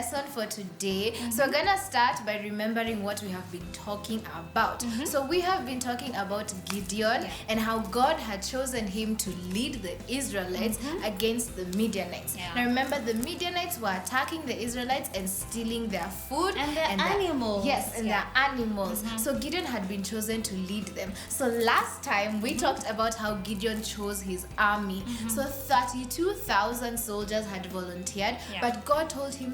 lesson for today. So we're gonna start by remembering what we have been talking about. So we have been talking about Gideon and how God had chosen him to lead the Israelites against the Midianites. Now remember, the Midianites were attacking the Israelites and stealing their food and their animals. Their animals. So Gideon had been chosen to lead them. So last time we talked about how Gideon chose his army. So 32,000 soldiers had volunteered, but God told him,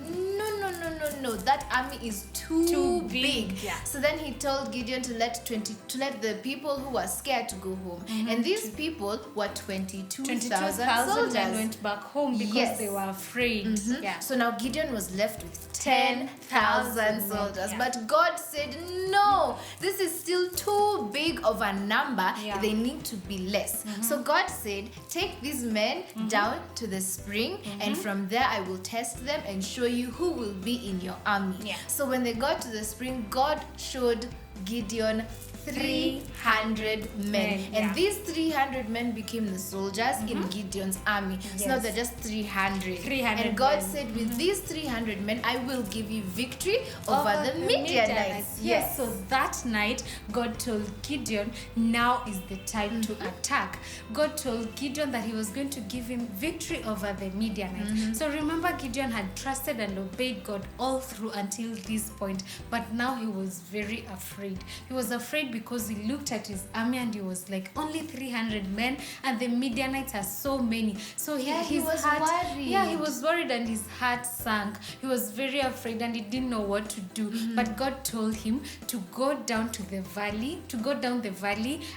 no, that army is too big. So then he told Gideon to let the people who were scared to go home. And these people were 22,000 soldiers. And went back home because they were afraid. So now Gideon was left with 10,000 soldiers. But God said, no, this is still too big of a number. They need to be less. So God said, take these men down to the spring, and from there I will test them and show you who will be in your army. So when they got to the spring, God showed Gideon 300 men. And these 300 men became the soldiers in Gideon's army. So now they're just 300. And God said, with these 300 men, I will give you victory over the Midianites. So that night, God told Gideon, now is the time to attack. God told Gideon that he was going to give him victory over the Midianites. So remember, Gideon had trusted and obeyed God all through until this point. But now he was very afraid. He was afraid because he looked at his army and he was like, only 300 men, and the Midianites are so many. So he was worried. He was worried and his heart sank. He was very afraid and he didn't know what to do. But God told him to go down to the valley,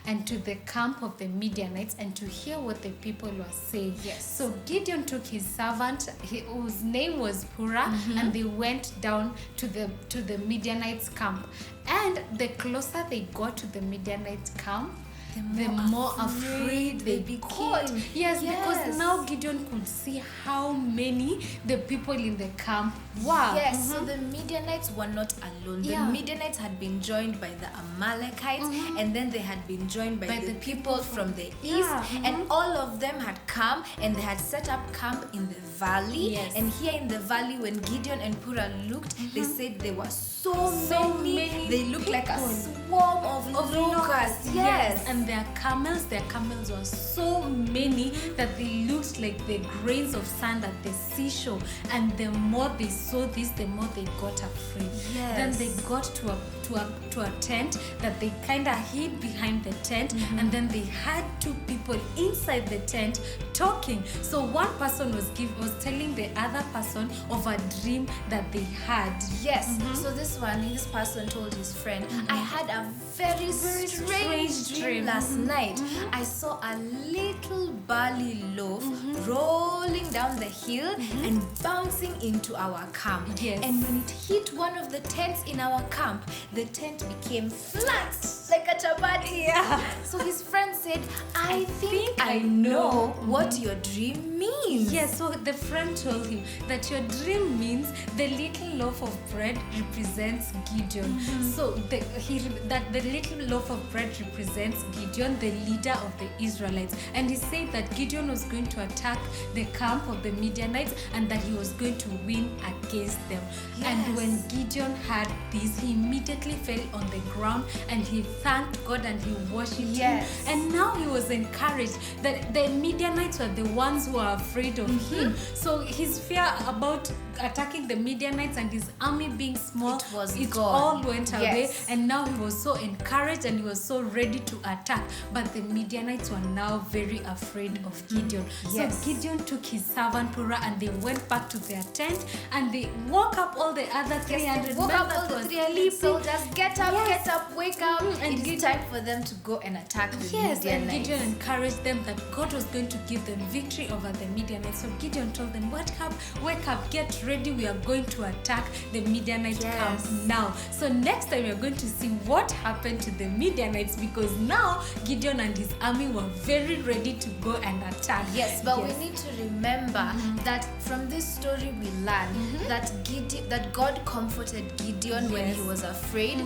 and to the camp of the Midianites and to hear what the people were saying. So Gideon took his servant, whose name was Purah, and they went down to the Midianites camp. And the closer they got to the Midianite camp, the more afraid they became. Yes, because now Gideon could see how many the people in the camp were. So the Midianites were not alone. The Midianites had been joined by the Amalekites, and then they had been joined by the people from the east, and all of them had come and they had set up camp in the valley. And here in the valley, when Gideon and Purah looked, they said there were so many. They looked people. like a swarm of locusts. And their camels were so many that they looked like the grains of sand at the seashore. And the more they saw this, the more they got afraid. Then they got to a tent that they kind of hid behind the tent, and then they had two people inside the tent talking. So one person was telling the other person of a dream that they had. So this person told his friend, I had a very strange dream last night. I saw a little barley loaf rolling down the hill and bouncing into our camp. And when it hit one of the tents in our camp, the tent became flat like a chapati. So his friend said, I think I know what your dream means. So the friend told him that your dream means the little loaf of bread represents Gideon. So that the little loaf of bread represents Gideon, the leader of the Israelites. And he said that Gideon was going to attack the camp of the Midianites and that he was going to win against them. And when Gideon heard this, he immediately fell on the ground and he thanked God and he worshipped him. And now he was encouraged that the Midianites were the ones who were afraid of him. So his fear about attacking the Midianites and his army being small, it all went away. And now he was so encouraged and he was so ready to attack. But the Midianites were now very afraid of Gideon. So Gideon took his servant Purah and they went back to their tent and they woke up all the other 300 men that were sleeping. Soldiers, get up, wake up. And it's time for them to go and attack the Midianites. And Gideon encouraged them that God was going to give them victory over the Midianites. So Gideon told them, wake up, get ready. We are going to attack the Midianite camp now. So next time we are going to see what happened to the Midianites, because now Gideon and his army were very ready to go and attack. We need to remember that from this story we learn that God comforted Gideon when he was afraid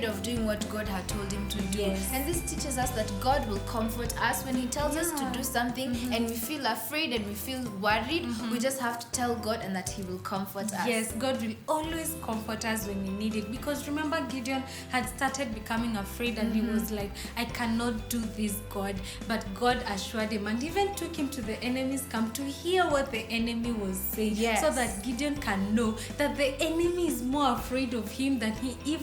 of doing what God had told him to do. And this teaches us that God will comfort us when he tells us to do something and we feel afraid and we feel worried. We just have to tell God and that he will comfort us. Yes, God will always comfort us when we need it. Because remember, Gideon had started becoming afraid and he was like, I cannot do this, God. But God assured him and even took him to the enemy's camp to hear what the enemy was saying. Yes. So that Gideon can know that the enemy is more afraid of him than he is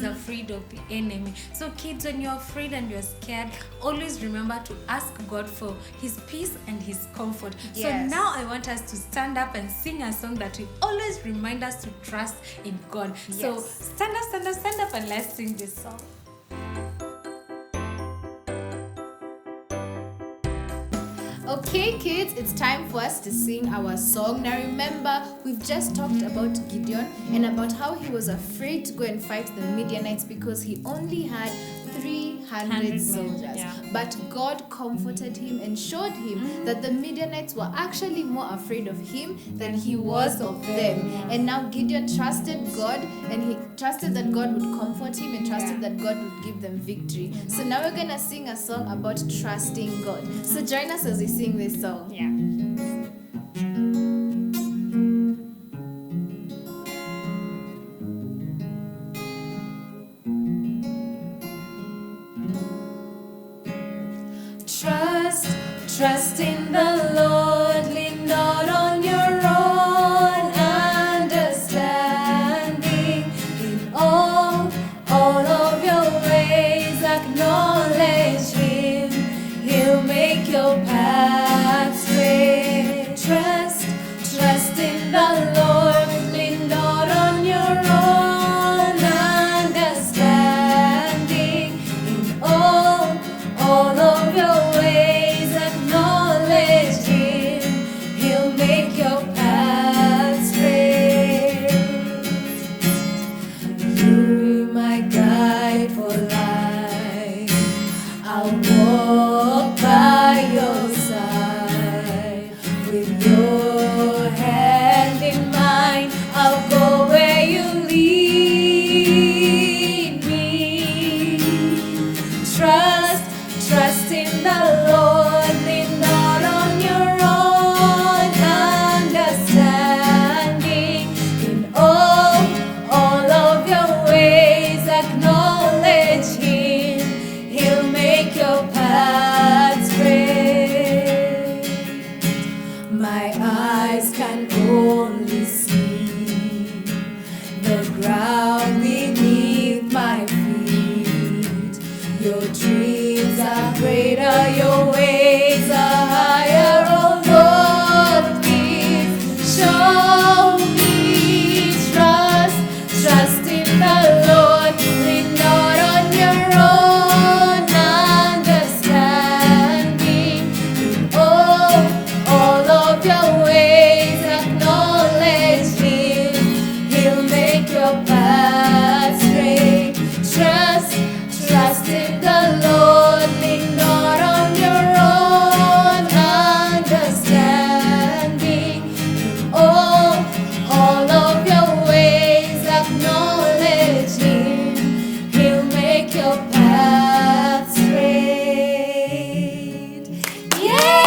afraid of the enemy. So kids, when you're afraid and you're scared, always remember to ask God for his peace and his comfort. Yes. So now I want us to stand up and sing a song that will always remind us to trust in God. Yes. So stand up and let's sing this song. Okay, kids, it's time for us to sing our song. Now remember, we've just talked about Gideon and about how he was afraid to go and fight the Midianites because he only had 300 soldiers. Yeah. But God comforted him and showed him that the Midianites were actually more afraid of him than he was of them. And now Gideon trusted God, and he trusted that God would comfort him and trusted that God would give them victory. So now we're going to sing a song about trusting God. So join us as we sing this song. Yeah. Trust in the Lord, lean not on your own understanding. In all of your ways acknowledge Him. He'll make your path straight. Trust in the Lord, lean not on your own understanding. In all of your ways acknowledge Him. He'll make your path straight. You're my guide for life. I'll walk by your side. With your hand in mine, I'll go where you lead me. Trust in the Lord, lean not on your own understanding. In all of your ways acknowledge Him. He'll make your path straight. My eyes can only see the ground beneath my feet. Your dreams are greater, your ways are higher, oh Lord, please show me. Trust in the Lord, lean not on your own understanding. In all of your ways acknowledge Him. He'll make your path straight. Trust in the Lord, lean not on your own understanding. In all of your ways acknowledge Him. He'll make your path straight. Yay!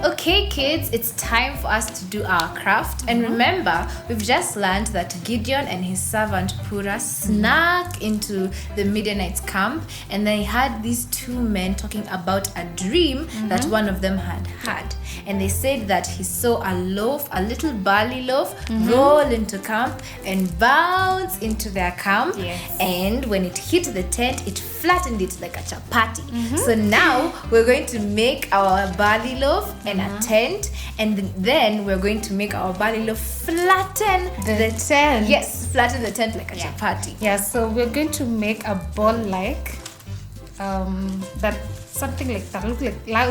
Okay, kids, it's time for us to do our craft. And remember, we've just learned that Gideon and his servant Purah snuck into the Midianites' camp, and they had these two men talking about a dream that one of them had had. And they said that he saw a loaf, a little barley loaf, roll into camp and bounce into their camp. Yes. And when it hit the tent, it flattened it like a chapati. So now we're going to make our barley loaf and a tent, and then we're going to make our barley loaf flatten The tent. Yes, flatten the tent like a chapati. Yeah, so we're going to make a ball like that, something like that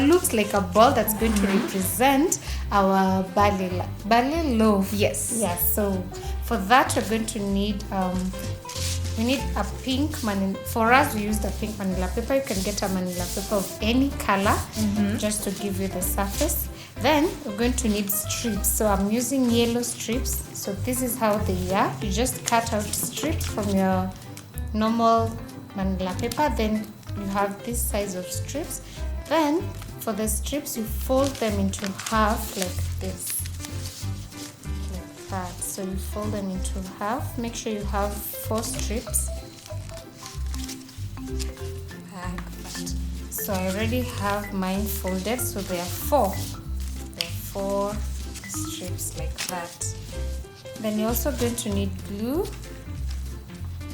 looks like a ball that's going to represent our barley loaf. Yes. Yes. So for that we're going to need we need a pink manila. For us, we used a pink manila paper. You can get a manila paper of any color, just to give you the surface. Then we're going to need strips. So I'm using yellow strips. So this is how they are. You just cut out strips from your normal manila paper. Then you have this size of strips. then for the strips, you fold them into half like this. Like that. So you fold them into half. Make sure you have 4 strips. Like that. So I already have mine folded. So there are 4. There are 4 strips like that. Then you're also going to need glue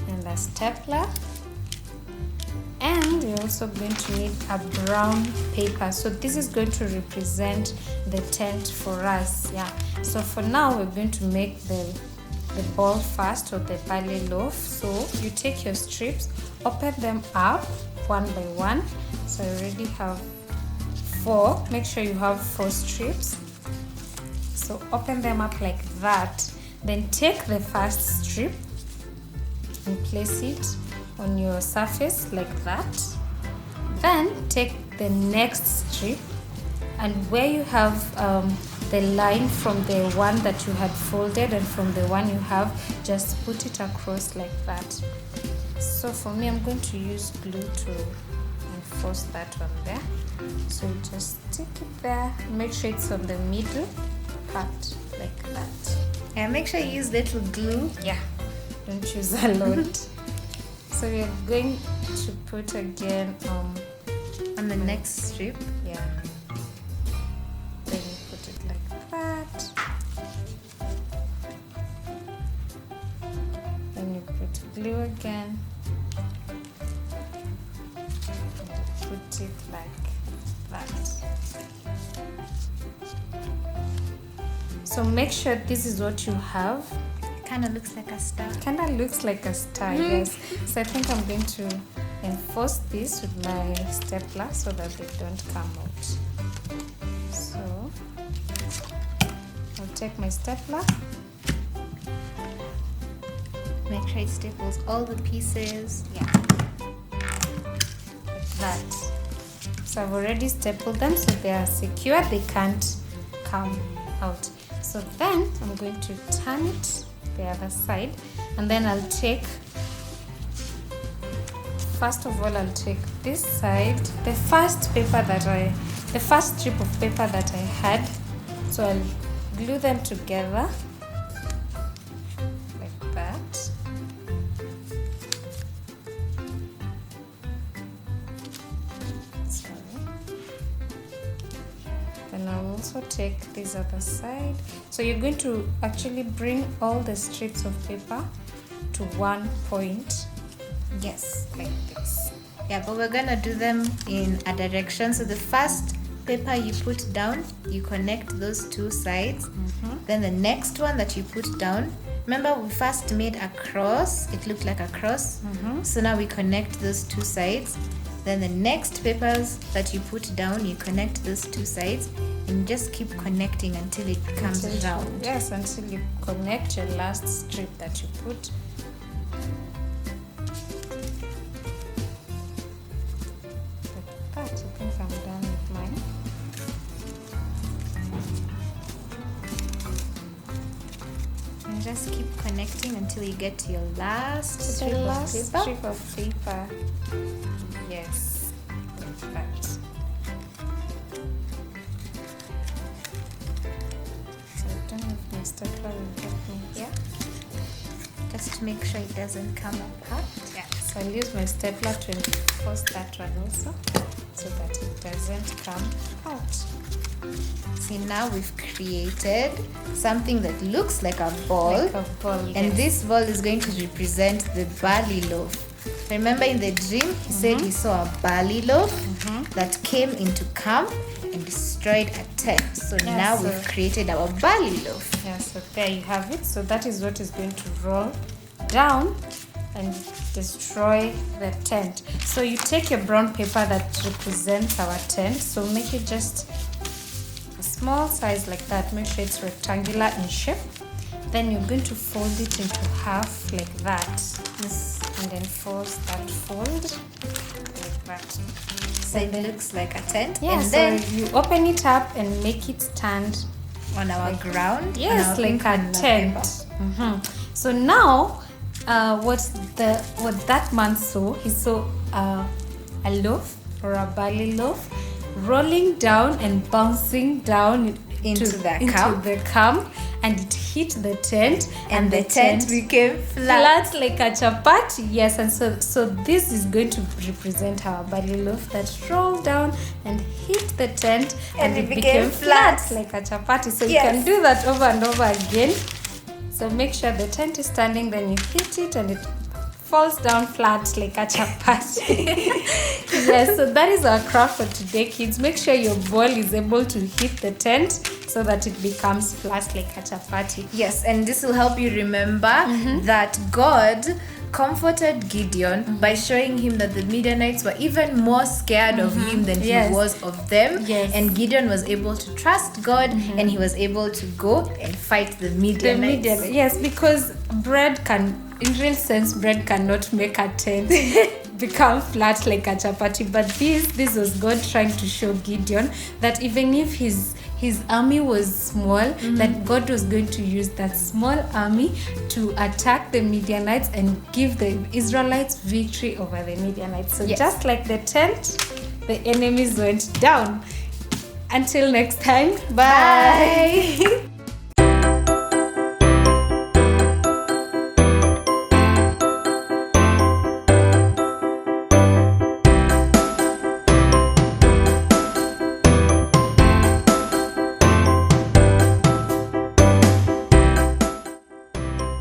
and a stapler. And you're also going to need a brown paper. So this is going to represent the tent for us. Yeah. So for now, we're going to make the ball first, or the barley loaf. So you take your strips, open them up one by one. So I already have 4. Make sure you have 4 strips. So open them up like that. Then take the first strip and place it on your surface like that. Then take the next strip, and where you have the line from the one that you had folded and from the one you have, just put it across like that. So for me, I'm going to use glue to enforce that on there. So you just stick it there. Make sure it's on the middle part like that. And make sure you use little glue. Yeah, don't use a lot. So we're going to put again On the next strip. yeah. Then you put it like that. Then you put glue again. And put it like that. So make sure this is what you have. Kind of looks like a star. Kind of looks like a star, yes. So I think I'm going to enforce this with my stapler so that they don't come out. So I'll take my stapler. Make sure it staples all the pieces. Yeah. Like that. So I've already stapled them so they are secure. They can't come out. So then I'm going to turn it the other side, and then I'll take, first of all, I'll take this side, the first strip of paper that I had. So I'll glue them together like that. Sorry. Then I'll also take this other side. So you're going to actually bring all the strips of paper to one point. Yes, like this. Yeah, but we're gonna do them in a direction. So the first paper you put down, you connect those 2 sides. Then the next one that you put down, remember we first made a cross. It looked like a cross. So now we connect those 2 sides. Then the next papers that you put down, you connect those 2 sides, and just keep connecting until it comes round. Yes, until you connect your last strip that you put. Like that. I think I'm done with mine. And just keep connecting until you get to your last strip The of last paper. strip of paper. Yes, like that. So I don't know if my stapler will help me here. Just to make sure it doesn't come apart. Yeah, so I'll use my stapler to enforce that one also, so that it doesn't come out. See, now we've created something that looks like a ball. Like a ball, And yes. this ball is going to represent the barley loaf. Remember in the dream, he said he saw a barley loaf that came into camp and destroyed a tent. So Yeah, now so- we've created our barley loaf. Yeah, so there you have it. So that is what is going to roll down and destroy the tent. So you take your brown paper that represents our tent. So make it just a small size like that. Make sure it's rectangular in shape. Then you're going to fold it into half like that. Yes. And then force that fold like that. So it looks like a tent. Yeah, And so then you open it up and make it stand. on our ground. Yes, on our like pink a and black tent. paper. So now, what that man saw, he saw a loaf or a barley loaf rolling down and bouncing down Into the camp, and it hit the tent, and the tent became flat like a chapati. Yes, and so this is going to represent our barley loaf that rolled down and hit the tent, and it became flat like a chapati. So you can do that over and over again. So make sure the tent is standing, then you hit it and it falls down flat like a chapati. Yes, so that is our craft for today, kids. Make sure your ball is able to hit the tent so that it becomes flat like a chapati. Yes, and this will help you remember that God comforted Gideon by showing him that the Midianites were even more scared of him than he was of them. Yes. And Gideon was able to trust God, and he was able to go and fight the Midianites. Yes, because bread can, in real sense, bread cannot make a tent become flat like a chapati. But this was God trying to show Gideon that even if his army was small, that God was going to use that small army to attack the Midianites and give the Israelites victory over the Midianites. So just like the tent, the enemies went down. Until next time, bye.